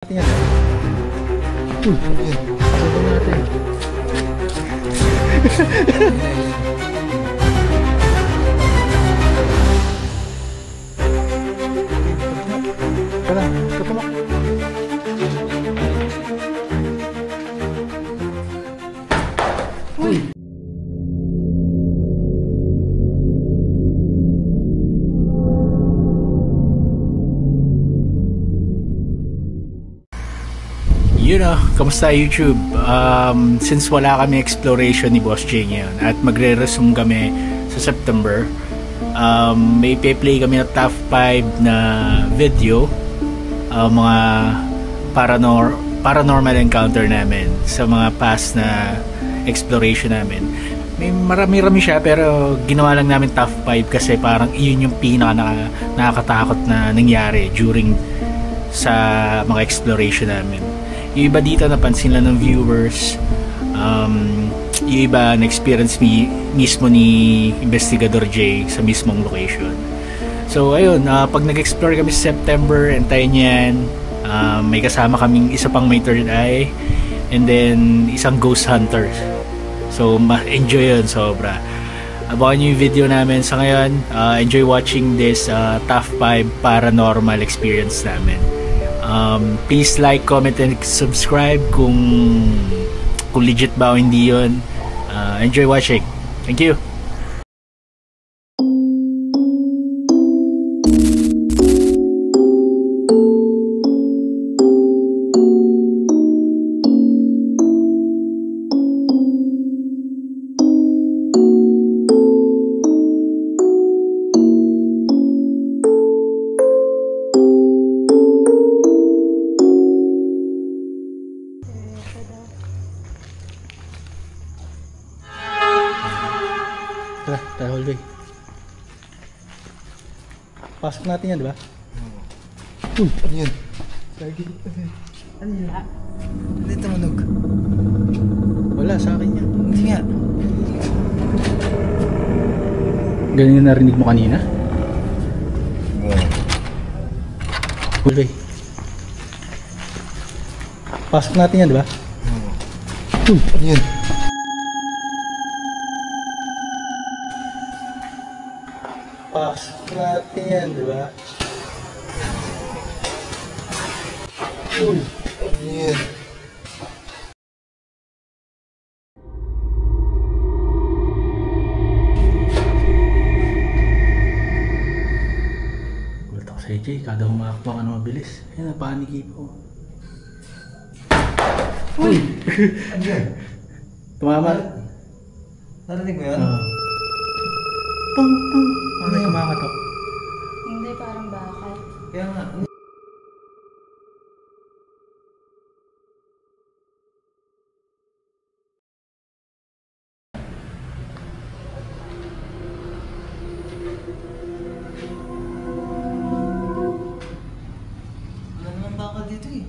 Tingnan natin. Ayan. Pasukin natin. Tara, katumak. Uy! Kamusta YouTube? Since wala kami exploration ni Boss J ngayon at magre-resume kami sa September, may play kami na top 5 na video, mga paranormal encounter namin sa mga past na exploration namin. May marami-rami siya pero ginawa lang namin top 5 kasi parang iyon yung nakakatakot na nangyari during sa mga exploration namin. Yung iba dito napansin lang ng viewers, yung iba na-experience mismo ni Investigador J sa mismong location. So ayun, pag nag-explore kami sa September, antayin yan. May kasama kaming isa pang may third eye and then isang ghost hunter. So enjoy yun sobra. Abangan nyo yung video namin sa ngayon. Enjoy watching this top 5 paranormal experience namin. Please like, comment, and subscribe kung legit ba o hindi yun. Enjoy watching. Thank you. Tara, hallway. Pasok natin yan, di ba? Uy, ano yan? Ano yan? Ano yung tumunog? Wala, sa akin yan. Hindi nga. Ganun yung narinig mo kanina? Hallway. Pasok natin yan, di ba? Uy, ano yan? Pasok natin yan, di ba? Uy, ano yan? Gulat ako sa AJ, kada humakpa ka na mabilis. Ayun, napaniki po. Uy! Ano yan? Tumama. Narinig mo yan? Pang, pang. Ano yung kumakatok? Hindi, parang bakal. Kaya nga. Wala naman bakal dito eh.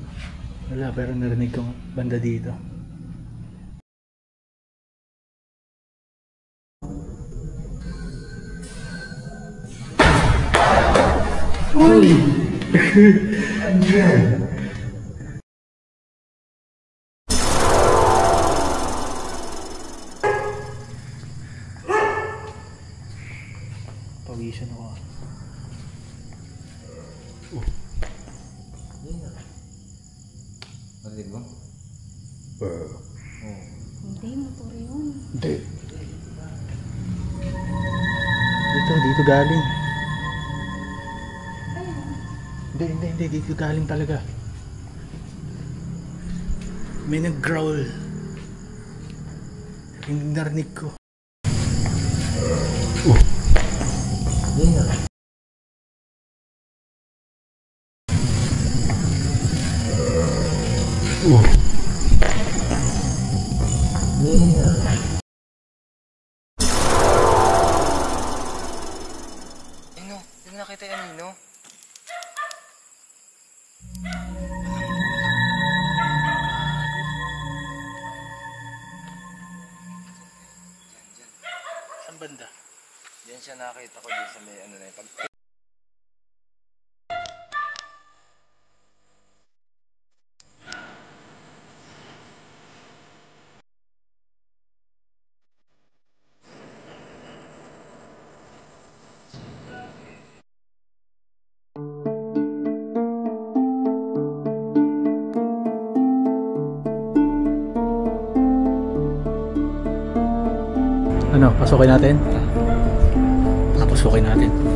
Wala, pero narinig ko banda dito. Uy! Ano yan? Pawisan ako. Narinig mo? Hindi, motor yun. Hindi. Dito galing. Hindi, dito galing talaga. May nag-growl. Yung narinig ko. Yan na. Yan na. Hindi nakita yung anino. Saan banda? Diyan siya nakita ko din sa may ano na yung Ano, pasukin natin? Pasukin natin.